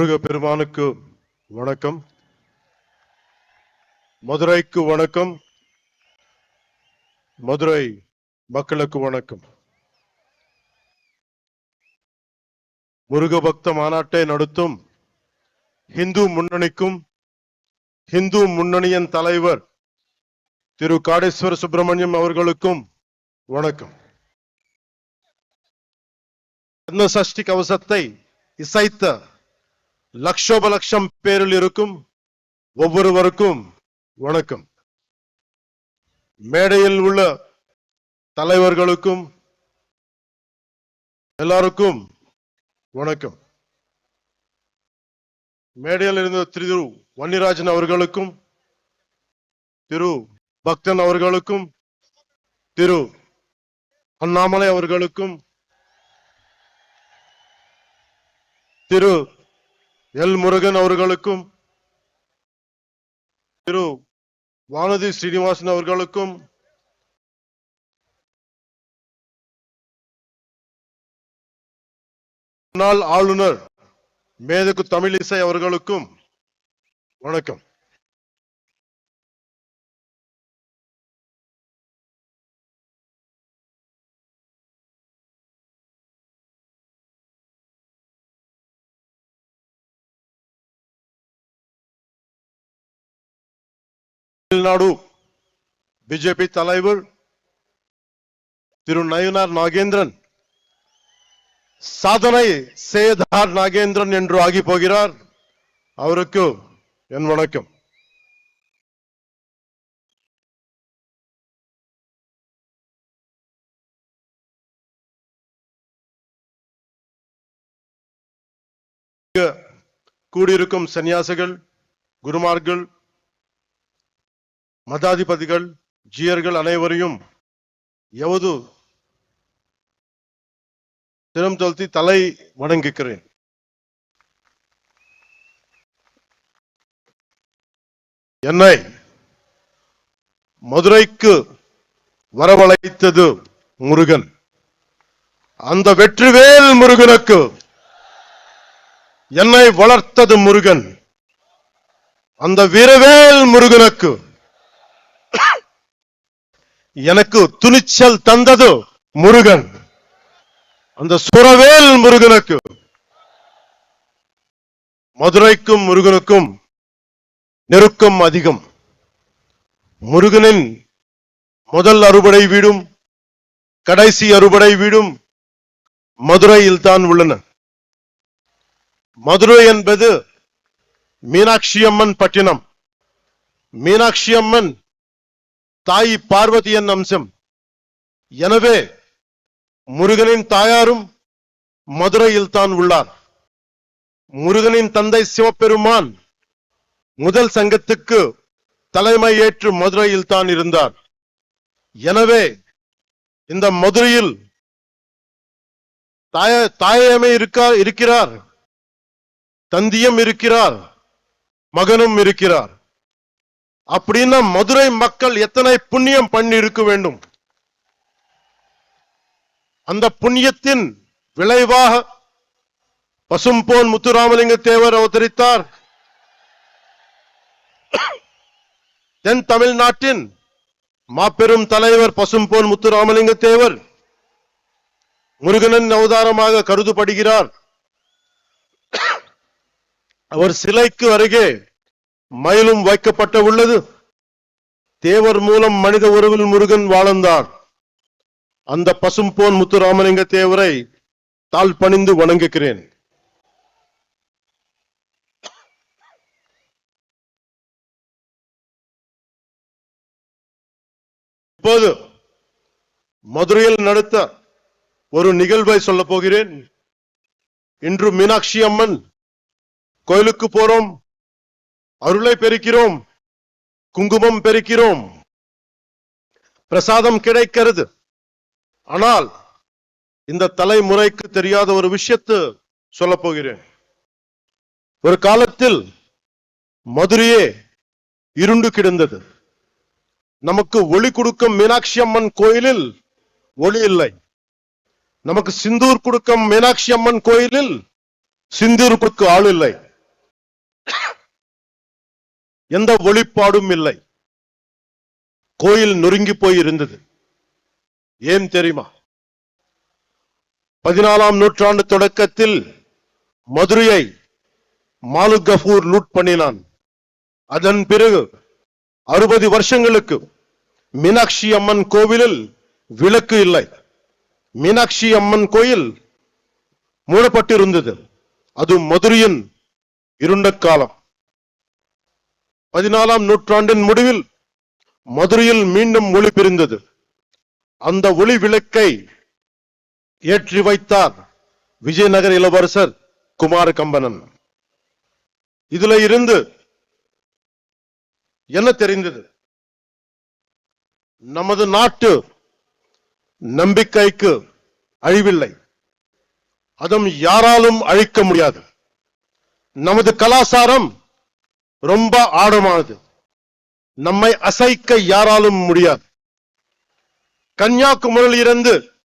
பெருமானுக்கு வணக்கம். மதுரைக்கு வணக்கம். மதுரை மக்களுக்கு வணக்கம். முருக பக்த மாநாட்டை நடத்தும் இந்து முன்னணிக்கும் இந்து முன்னணியின் தலைவர் திரு காடேஸ்வர சுப்பிரமணியம் அவர்களுக்கும் வணக்கம். சஷ்டி கவசத்தை இசைத்த லட்சோப லட்சம் பேரில் இருக்கும் ஒவ்வொருவருக்கும் வணக்கம். மேடையில் உள்ள தலைவர்களுக்கும் எல்லாருக்கும் வணக்கம். மேடையில் இருந்த திரு வன்னிராஜன் அவர்களுக்கும் திரு பக்தன் அவர்களுக்கும் திரு அண்ணாமலை அவர்களுக்கும் திரு எல் முருகன் அவர்களுக்கும் திரு வானதி ஸ்ரீனிவாசன் அவர்களுக்கும் முன்னாள் ஆளுநர் மேதகு தமிழிசை அவர்களுக்கும் வணக்கம். தமிழ்நாடு பிஜேபி தலைவர் திரு நயினார் நாகேந்திரன் சாதனை சேதார் நாகேந்திரன் என்று ஆகி போகிறார். அவருக்கு என் வணக்கம். கூடியிருக்கும் சன்னியாசிகள், குருமார்கள், மதாதிபதிகள், ஜீயர்கள் அனைவரையும் எவது திறம் தொல்த்தி தலை வணங்குகிறேன். என்னை மதுரைக்கு வரவழைத்தது முருகன். அந்த வெற்றிவேல் முருகனுக்கு என்னை வளர்த்தது முருகன். அந்த வீரவேல் முருகனுக்கு எனக்கு துணிச்சல் தந்தது முருகன். அந்த சுரவேல் முருகனுக்கு, மதுரைக்கும் முருகனுக்கும் நெருக்கம் அதிகம். முருகனின் முதல் அறுபடை வீடும் கடைசி அறுபடை வீடும் மதுரையில் தான் உள்ளன. மதுரை என்பது மீனாட்சி அம்மன் பட்டினம். மீனாட்சி அம்மன் தாய் பார்வதியின் அம்சம். எனவே முருகனின் தாயாரும் மதுரையில் தான் உள்ளார். முருகனின் தந்தை சிவபெருமான் முதல் சங்கத்துக்கு தலைமை ஏற்று மதுரையில் தான் இருந்தார். எனவே இந்த மதுரையில் தாயமே இருக்கிறார், தந்தியம் இருக்கிறார், மகனும் இருக்கிறார். அப்படின்னா மதுரை மக்கள் எத்தனை புண்ணியம் பண்ணி இருக்க வேண்டும். அந்த புண்ணியத்தின் விளைவாக பசும்பொன் முத்துராமலிங்க தேவர் அவதரித்தார். தென் தமிழ்நாட்டின் மாபெரும் தலைவர் பசும்பொன் முத்துராமலிங்க தேவர் முருகனின் அவதாரமாக கருதப்படுகிறார். அவர் சிலைக்கு அருகே மயிலும் வைக்கப்பட்ட உள்ளது. தேவர் மூலம் மனித உறவில் முருகன் வாழ்ந்தார். அந்த பசும்பொன் முத்துராமலிங்க தேவரை தாழ் பணிந்து வணங்குகிறேன். இப்போது மதுரையில் நடத்த ஒரு நிகழ்வை சொல்ல போகிறேன். இன்று மீனாட்சி அம்மன் கோயிலுக்கு போறோம், அருளை பெருக்கிறோம், குங்குமம் பெருக்கிறோம், பிரசாதம் கிடைக்கிறது. ஆனால் இந்த தலைமுறைக்கு தெரியாத ஒரு விஷயத்தை சொல்ல போகிறேன். ஒரு காலத்தில் மதுரையே இருண்டு கிடந்தது. நமக்கு ஒளி கொடுக்கும் மீனாட்சி அம்மன் கோயிலில் ஒளி இல்லை. நமக்கு சிந்தூர் கொடுக்கும் மீனாட்சி அம்மன் கோயிலில் சிந்தூர் கொடுக்க ஆள் இல்லை. எந்த ஒளிப்பாடும் இல்லை. கோயில் நொறுங்கி போய் இருந்தது. ஏன் தெரியுமா? 14ஆம் நூற்றாண்டு தொடக்கத்தில் மதுரையை மாலிக் கஃபூர் லூட் பண்ணினான். அதன் பிறகு 60 வருஷங்களுக்கு மீனாட்சி அம்மன் கோவிலில் விளக்கு இல்லை. மீனாட்சி அம்மன் கோயில் மூடப்பட்டிருந்தது. அது மதுரையின் இருண்ட காலம். 14ஆம் நூற்றாண்டின் முடிவில் மதுரையில் மீண்டும் ஒளி பிரிந்தது. அந்த ஒளி விளக்கை ஏற்றி வைத்தார் விஜயநகர இளவரசர் குமார கம்பனன். இதுல இருந்து என்ன தெரிந்தது? நமது நாட்டு நம்பிக்கைக்கு அழிவில்லை. அதுவும் யாராலும் அழிக்க முடியாது. நமது கலாச்சாரம் ரொம்ப ஆழமானது. நம்மை அசைக்க யாராலும் முடியாது. கன்னியாகுமரியில் இருந்து